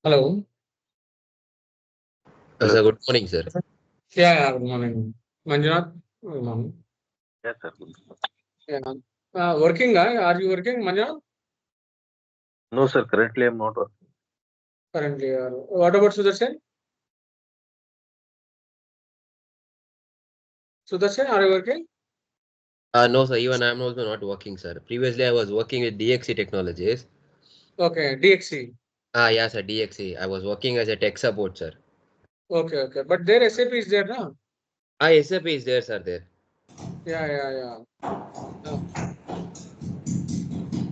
Hello. Hello. Sir, good morning, sir. Yeah, good morning. Manjunath, good morning. Yes, sir. Yeah. Working, are you working, Manjunath? No, sir. Currently, I'm not working. Currently, what about Sudarshan? Sudarshan, are you working? No, sir, even I'm also not working, sir. Previously, I was working with DXC Technologies. Okay, DXC. Yeah, sir, DXC. I was working as a tech support, sir. Okay, okay. But their SAP is there now. SAP is there, sir, there. Yeah.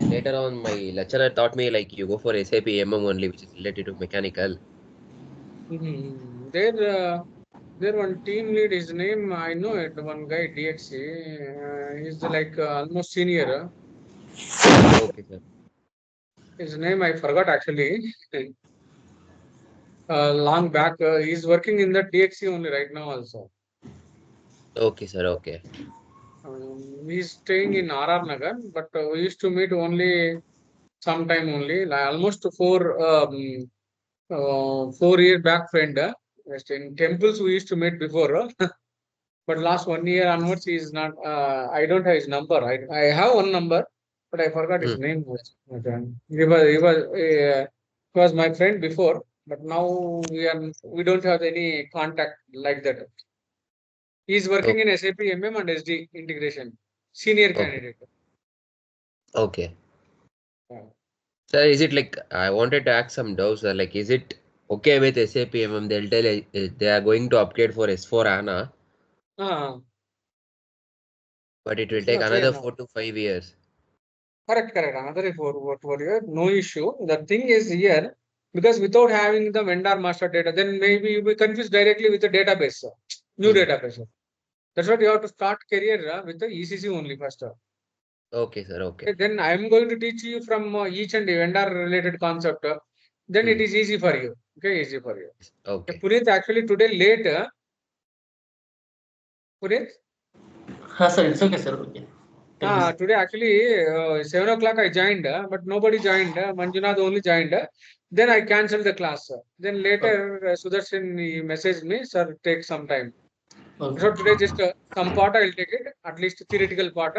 Later on, my lecturer taught me like you go for SAP only, which is related to mechanical. There one team lead, his name, I know it, one guy, DXC. He's like almost senior. Okay, sir. His name I forgot actually. Long back, he's working in the DXC only right now also. Okay, sir, okay. He's staying in RR Nagar, but we used to meet only sometime only, like almost 4 year back friend. Just in temples we used to meet before, but last 1 year onwards he is not. I don't have his number. I have one number, but I forgot his Hmm. name. Okay. He was my friend before, but now we don't have any contact like that. He is working Okay, in SAP MM and SD integration, senior okay, candidate. okay. Yeah. Sir, is it like I wanted to ask some doubts, sir? Like, is it okay with SAP They'll tell they are going to upgrade for S4 HANA, Ah, but it will it's take okay another now. 4 to 5 years. Correct. Another for you, no issue. The thing is here, because without having the vendor master data, then maybe you will confuse directly with the database, new Hmm. database. That's what you have to start career with the ECC only first. Okay, sir, okay. Okay, then I am going to teach you from each and vendor related concept. Then it Hmm. is easy for you. Okay, easy for you. Okay, Okay. Puneet, actually today late. Puneet, Sir, it's okay, sir. Okay. Tell me, sir. Today actually 7 o'clock I joined, but nobody joined. Manjunath only joined. Then I cancelled the class. Then Okay. later Sudarshan he messaged me, sir, take some time. Okay. So today just some part I will take it, at least theoretical part.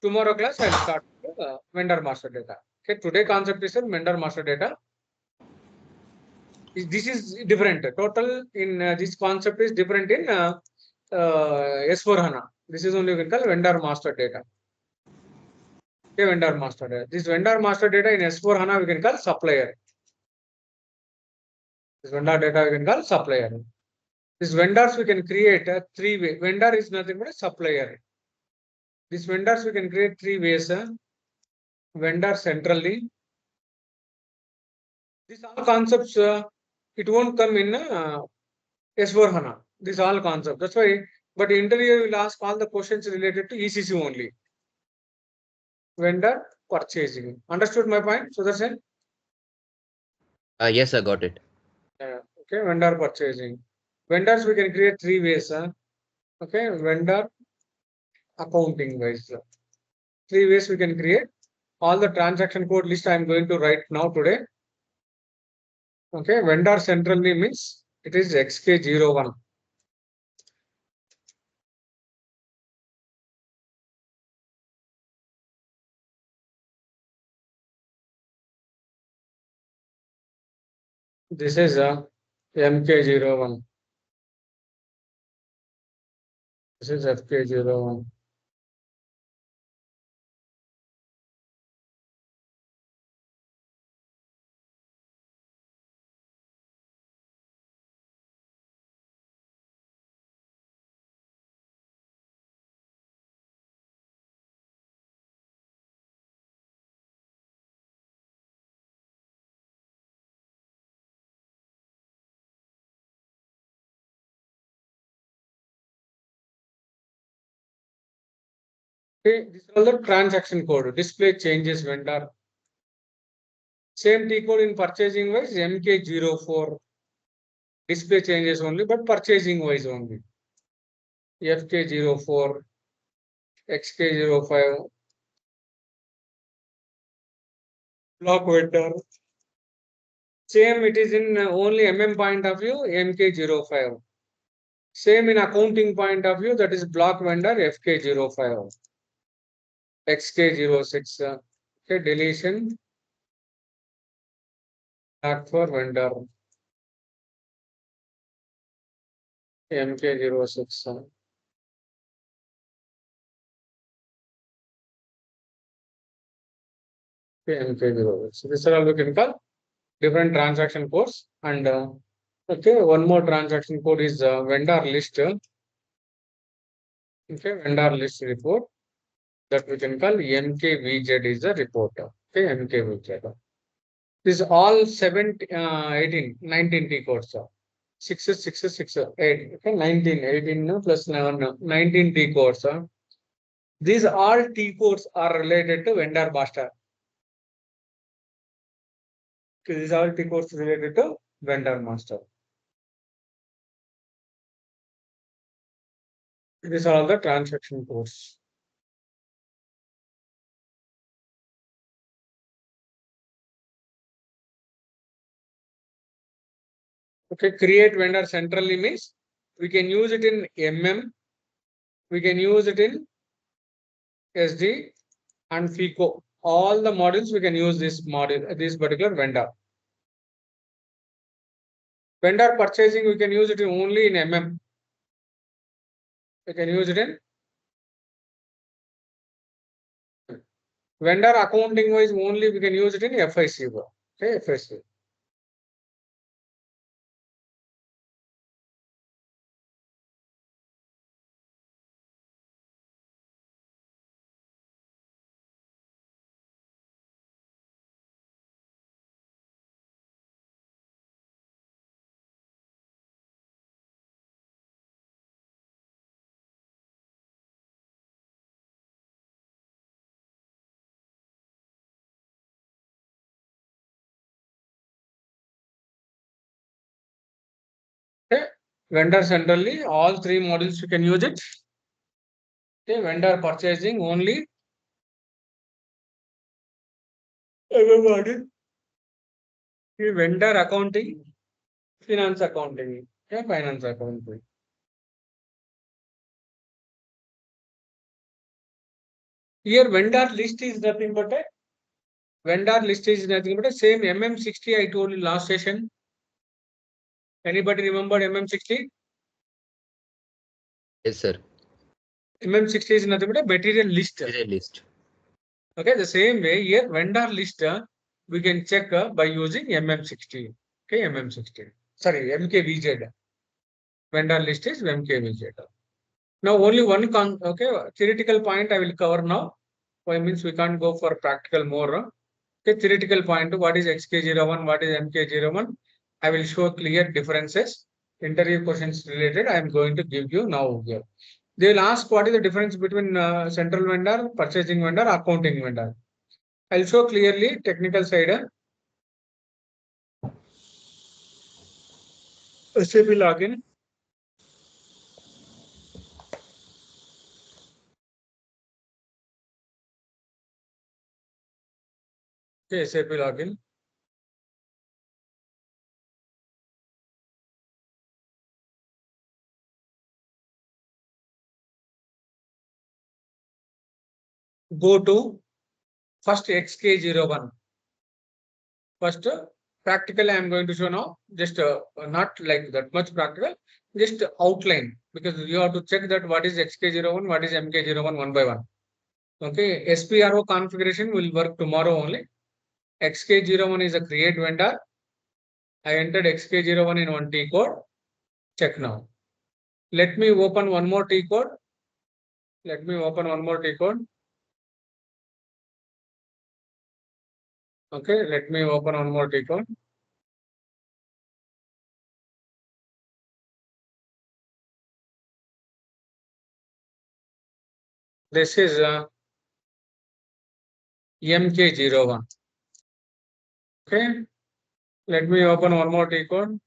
Tomorrow class I will start with, vendor master data. Okay, today concept is vendor master data. This is different. Total in this concept is different in S4 HANA. This is only we can call vendor master data. Okay, vendor master data. This vendor master data in S4 HANA we can call supplier. This vendor data we can call supplier. These vendors we can create three way. Vendor is nothing but a supplier. These vendors we can create three ways. Vendor centrally. These all concepts it won't come in S4 HANA. These all concepts. That's why. But interview will ask all the questions related to ECC only. Vendor purchasing. Understood my point, Sudarshan? Yes, I got it. Okay, vendor purchasing. Vendors we can create three ways. Okay, vendor accounting wise. Three ways we can create. All the transaction code list I am going to write now today. Okay, vendor centrally means it is XK01. This is a MK01. This is FK01. Okay, this is all the transaction code. Display changes vendor. Same T code in purchasing wise MK04. Display changes only, but purchasing wise only. FK04, XK05, block vendor. Same, it is in only MM point of view, MK05. Same in accounting point of view, that is block vendor FK05, XK06. Okay, deletion block for vendor MK06. Okay, MK06. These are all we can call different transaction codes. And okay, one more transaction code is vendor list. Okay, vendor list report that we can call MKVZ is the report. Okay, MKVZ. This is all 18, 19 T codes. 6, 6, 6, 8. Okay, 19, 18 plus 11, 19 T codes. These all T codes are related to vendor master. Okay, these all T codes related to vendor master. These are all the transaction codes. Okay, create vendor centrally means we can use it in MM, we can use it in SD and FICO. All the modules we can use this module, this particular vendor. Vendor purchasing we can use it only in MM. We can use it in vendor accounting wise only we can use it in FIC. Okay, FIC. Okay, vendor centrally, all three modules you can use it. Okay, vendor purchasing only everybody. Okay, vendor accounting, finance accounting. Okay, finance accounting. Here vendor list is nothing but a vendor list is nothing but a same MM60 I told you last session. Anybody remember MM60? Yes, sir. MM60 is nothing but a material list. Material list. Okay, the same way here vendor list we can check by using MM60. Okay, MM60. Sorry, MKVZ. Vendor list is MKVZ. Now only one theoretical point I will cover now. Why means we can't go for practical more. Okay, theoretical point, what is XK01, what is MK01? I will show clear differences. Interview questions related, I am going to give you now here. They will ask what is the difference between central vendor, purchasing vendor, accounting vendor. I'll show clearly technical side. SAP login. Okay, SAP login. Go to first XK01. First, practically I am going to show now, just not like that much practical, just outline, because you have to check that what is XK01, what is MK01 one by one. Okay, SPRO configuration will work tomorrow only. XK01 is a create vendor. I entered XK01 in one T code. Check now. Let me open one more T code. Let me open one more T code. Okay, let me open one more T code. This is MK01. Okay, let me open one more T code.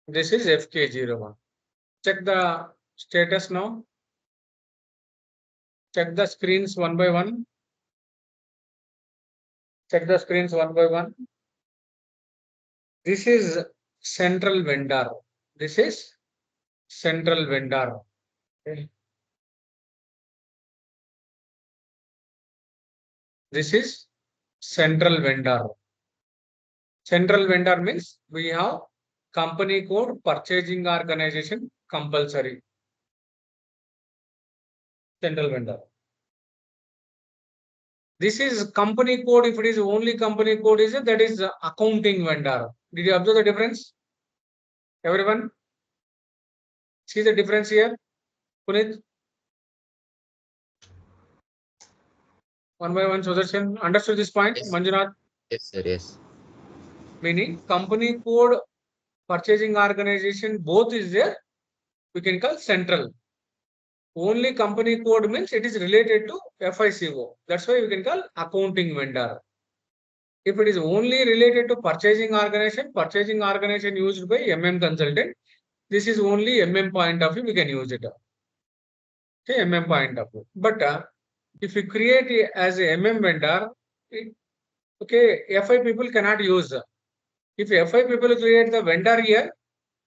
This is FK01. Check the status now. Check the screens one by one. Check the screens one by one. This is central vendor. This is central vendor. Okay. This is central vendor. Central vendor means we have company code, purchasing organization compulsory. Central vendor. This is company code. If it is only company code, is it? That is accounting vendor. Did you observe the difference? Everyone? See the difference here? Punit? One by one, Sudarshan. Understood this point? Yes. Manjunath? Yes, sir. Yes. Meaning company code, purchasing organization, both is there. We can call central. Only company code means it is related to FICO. That's why we can call accounting vendor. If it is only related to purchasing organization used by consultant, this is only point of view, we can use it. Okay, point of view. But if you create as a vendor, okay, FI people cannot use. If FI people create the vendor here,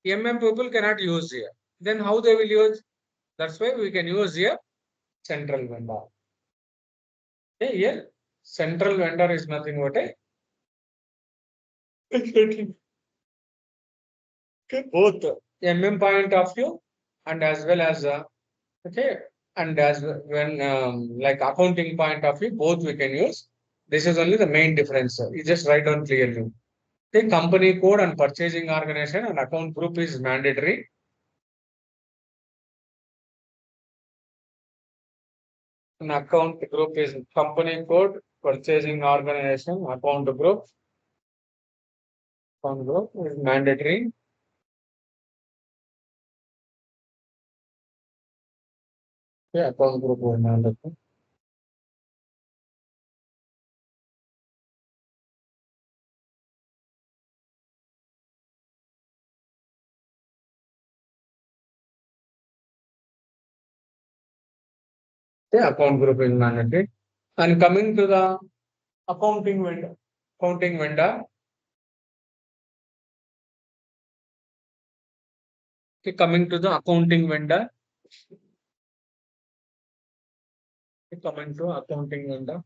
people cannot use here. Then how they will use? That's why we can use here central vendor. Okay, here central vendor is nothing but a okay, both point of view and as well as okay, and as when like accounting point of view, both we can use. This is only the main difference. You just write down clearly. The company code and purchasing organization and account group is mandatory. An account group is company code, purchasing organization, account group. Account group is mandatory. Yeah, account group is mandatory. Yeah, account group is mandatory. And coming to the accounting vendor, okay, coming to the accounting vendor, okay, coming to accounting vendor,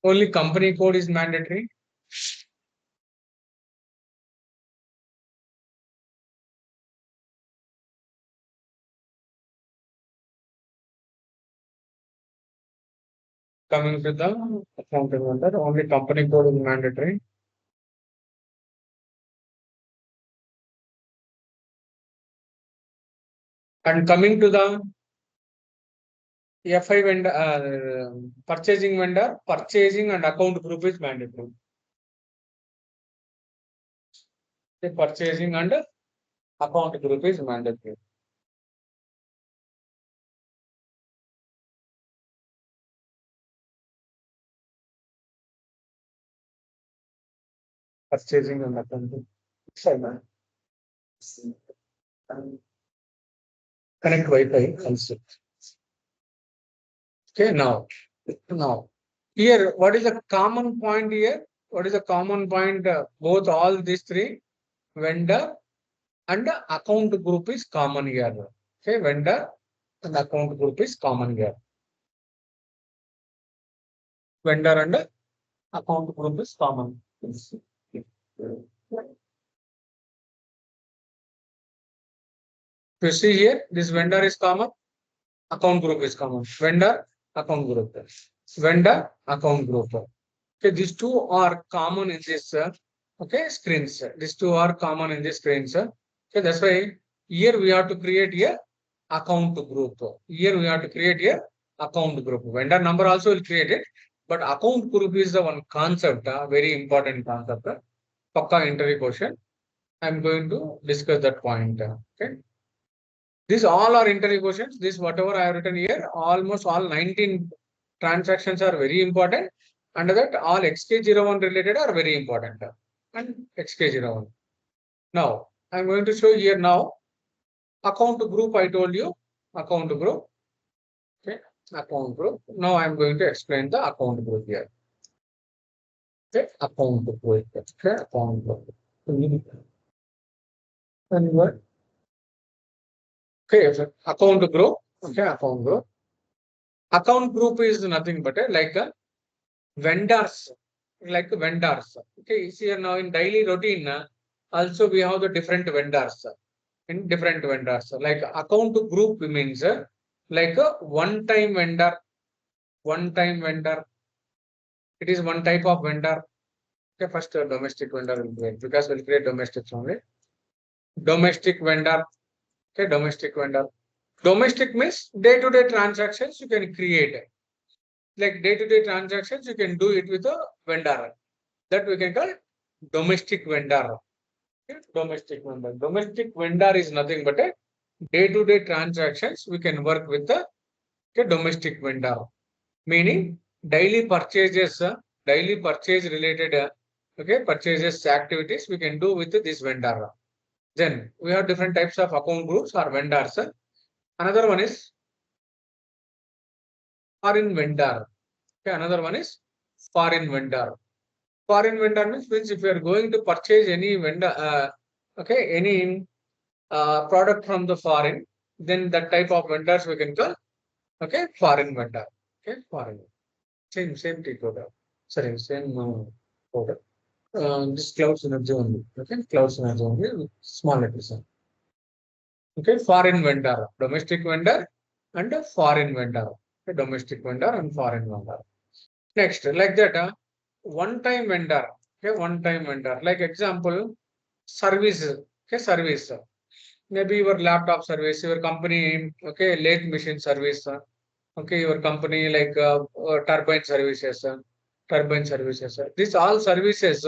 only company code is mandatory. Coming to the accounting vendor, only company code is mandatory. And coming to the FI vendor, purchasing vendor, purchasing and account group is mandatory. The purchasing and account group is mandatory. Purchasing and account group. Connect Wi-Fi also. Okay, now here, what is the common point here? What is the common point? Both all these three, vendor and account group is common here. Okay, vendor and account group is common here. Vendor and account group is common. You see here, this vendor is common, account group is common. Vendor, account group. Vendor, account group. Okay, these two are common in this okay screens. These two are common in this screens. Okay, that's why here we have to create a account group. Here we have to create a account group. Vendor number also will create it, but account group is the one concept, very important concept. Pakka interview question. I'm going to discuss that point. Okay. These all are interview questions. This whatever I have written here, almost all 19 transactions are very important. Under that, all XK01 related are very important. And XK01. Now, I'm going to show here now. Account group, I told you, account group. Okay, account group. Now I'm going to explain the account group here. Okay, account group. Okay, account group. And what? Okay, so account group. Okay, account group. Account group is nothing but like a vendors, like vendors. Okay, see here now in daily routine, also we have the different vendors. In different vendors, like account group means like a one-time vendor. One-time vendor. It is one type of vendor. Okay, first domestic vendor will create because we'll create domestics only. Domestic vendor. Okay, domestic vendor. Domestic means day-to-day transactions you can create. Like day-to-day transactions, you can do it with a vendor. That we can call domestic vendor. Okay, domestic vendor. Domestic vendor is nothing but a day-to-day transactions we can work with the domestic vendor. Meaning daily purchases, daily purchase related okay, purchases activities we can do with this vendor. Then we have different types of account groups or vendors. Another one is foreign vendor. Okay, another one is foreign vendor. Foreign vendor means if you are going to purchase any vendor, okay, any product from the foreign, then that type of vendors we can call okay foreign vendor. Okay, foreign. Same T code. Sorry, same code. This cloud synergy only. Okay, cloud synergy only with small letters. Okay, foreign vendor, domestic vendor, and a foreign vendor. Okay, domestic vendor and foreign vendor. Next, like that, one-time vendor. Okay, one-time vendor. Like example, service. Okay, service. Maybe your laptop service, your company. Okay, lathe machine service. Okay, your company like turbine services. Turbine services. These all services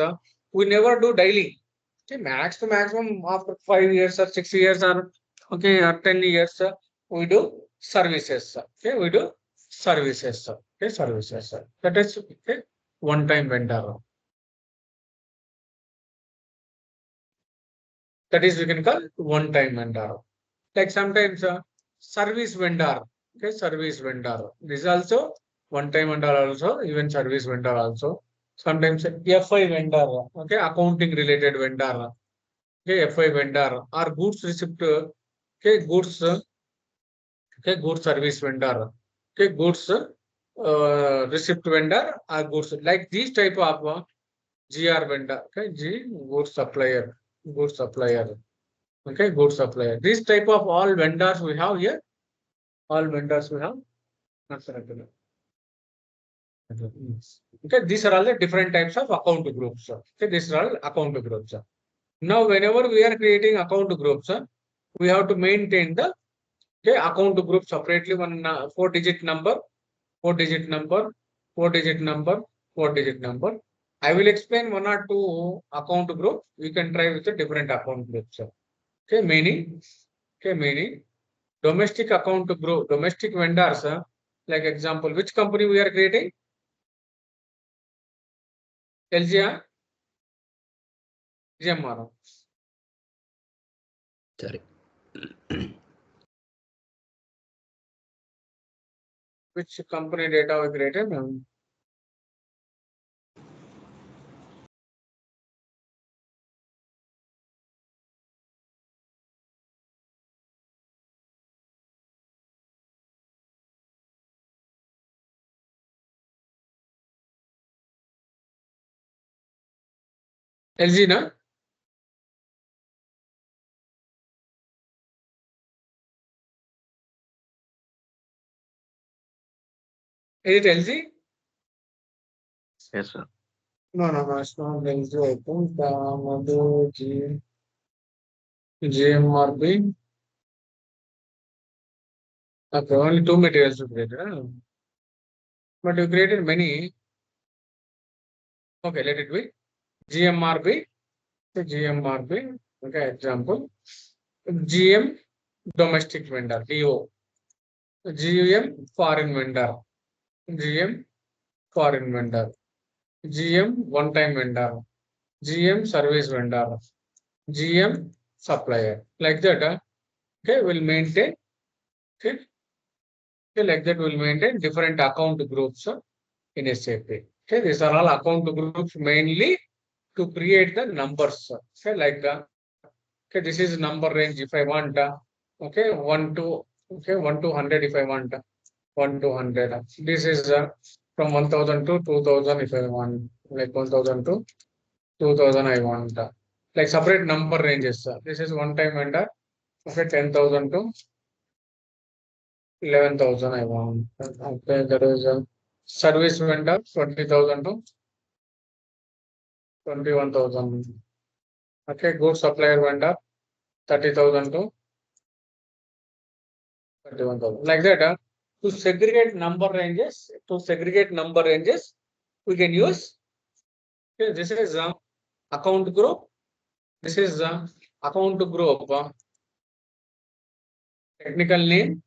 we never do daily. Okay, max to maximum after 5 years or 6 years or okay or 10 years we do services. Okay, we do services. Okay, services. That is okay, one-time vendor. That is we can call one-time vendor. Like sometimes service vendor. Okay, service vendor. This is also one-time vendor also, even service vendor also. Sometimes FI vendor. Okay, accounting related vendor. Okay, FI vendor or goods receipt. Okay, goods. Okay, goods service vendor. Okay, goods receipt vendor or goods like these type of GR vendor. Okay, G goods supplier. Goods supplier. Okay, goods supplier. This type of all vendors we have here. All vendors we have. Not correct. Okay, these are all the different types of account groups. Okay, these are all account groups. Now, whenever we are creating account groups, we have to maintain the okay, account group separately. One 4-digit number, 4-digit number, 4-digit number, 4-digit number. I will explain one or two account groups. You can try with the different account groups. Okay, meaning, domestic account group, domestic vendors. Like example, which company we are creating? LG, GMR. Sorry. Which company data we created? LG, na? Is it LG? Yes, sir. No, it's not LG. I think another GMRB. Okay, only two materials you created. But you created many. Okay, let it be. GMRB. So GMRB. Okay, example. GM domestic vendor. DO. GM foreign vendor. GM foreign vendor. GM one-time vendor. GM service vendor. GM supplier. Like that, okay, we'll maintain, okay, like that we'll maintain different account groups in SAP. Okay, these are all account groups mainly to create the numbers. Okay, like okay, this is number range if I want, okay, 1 to, okay, 1 to 100 if I want, 1 to 100. This is from 1000 to 2000 if I want, like 1000 to 2000 I want. Like separate number ranges. This is one time vendor. Okay, 10,000 to 11,000 I want. Okay, there is a service vendor 20,000 to 21,000. Okay, goods supplier vendor 30,000 to 31,000. Like that, to segregate number ranges, we can use. Okay, this is account group. This is account group. Technical name.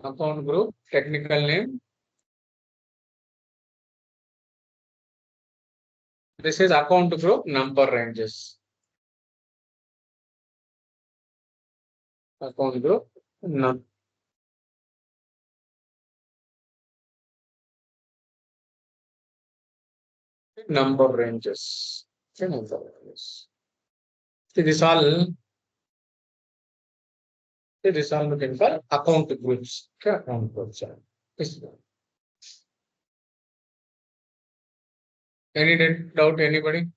Account group. Technical name. This is account group number ranges. Account group number ranges. Okay, number ranges. See, this all we can call account groups. Okay, account groups. Any doubt, anybody?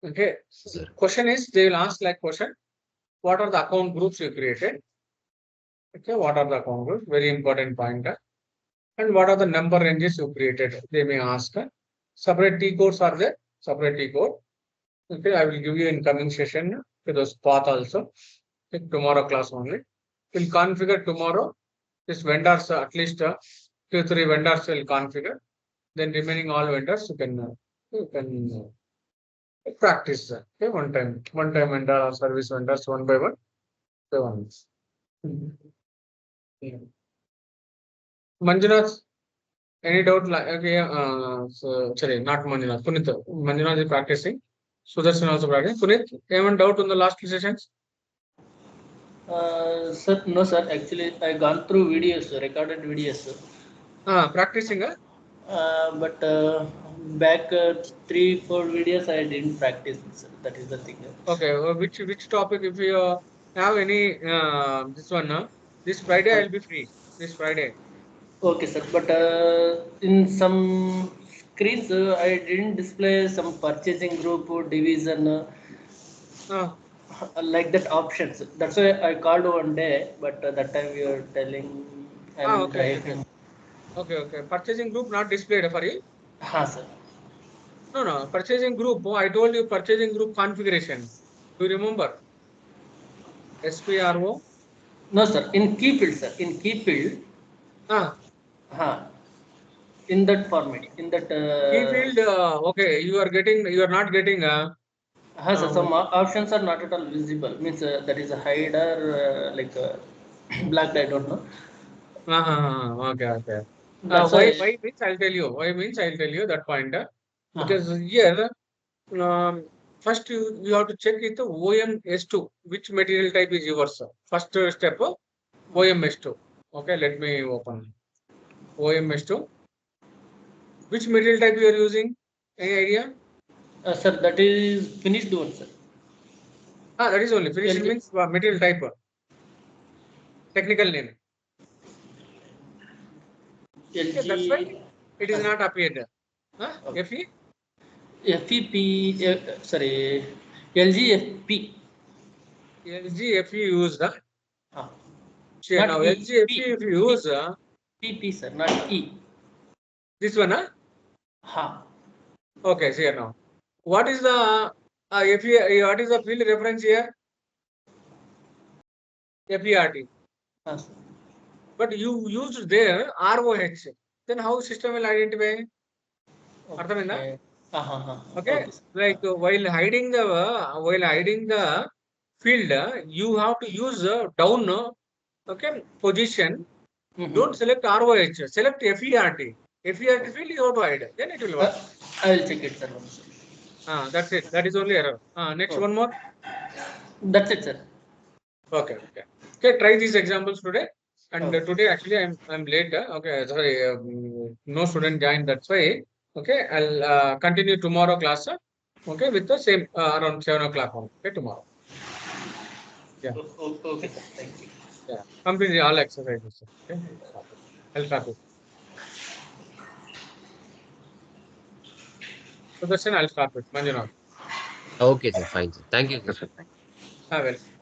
Okay. Sir. Question is, they will ask like question, what are the account groups you created? Okay, what are the account groups? Very important point. And what are the number ranges you created? They may ask. Separate T codes are there. Separate T code. Okay, I will give you in coming session to those path also. Okay, tomorrow class only. We'll configure tomorrow. This vendors at least 2-3 vendors will configure. Then remaining all vendors you can practice. Okay, one time vendor or service vendors one by one. Manjunath, any doubt? Okay, so sorry, not Manjunath. Punit. Manjunath is practicing. Sudarshan also practicing. Punit, any doubt on the last two sessions? Sir, no, sir. Actually, I gone through videos, recorded videos. Practicing, But back 3-4 videos I didn't practice. Sir. That is the thing. Okay, which topic? If you have any this one, this Friday I will be free. This Friday. Okay, sir. But in some screens, I didn't display some purchasing group or division. Like that options. That's why I called one day, but that time you were telling I'm Okay. driving. Okay. Purchasing group not displayed for you? Sir. No. Purchasing group. I told you purchasing group configuration. Do you remember? SPRO. No, sir. In key field, sir. In key field. In that format. In that. Key field. Okay. You are not getting. Sir. Some options are not at all visible. Means that is a hider, like black. I don't know. Okay. That's Why means I'll tell you. Why means I'll tell you that point. Because here, first you have to check it the OM S2. Which material type is yours? First step, OM S2. Okay, let me open OM S2. Which material type you are using? Any idea? Sir, that is finished one, sir. That is only finished means material type. Technical name. LG. Okay, that's why it is not appeared. Okay. FE? FEP, sorry, LGFP. LGFE used. Not Now E, LGFE P, if you use PP, sir, not E. this one, Okay, see here now. What is the what is the field reference here? FERT. But you used there ROH. Then how system will identify? Okay. Okay. Like while hiding the field, you have to use down position. Don't select ROH. Select FERT. FERT field you have to hide. Then it will work. I will check it, sir. That's it. That is only error. Next Oh. one more. That's it, sir. Okay. Try these examples today. And Oh. today actually I'm late. Okay, sorry. No student joined. That's why. Okay, I'll continue tomorrow class. Okay, with the same around 7 o'clock. Okay, tomorrow. Yeah. Okay, sir. Thank you. Yeah. Completely all exercises. Okay. I'll start it. So that's it. I'll start with Manjunath. Okay, sir. Fine, sir. Thank you, Yes, sir. sir. Thank you. Well.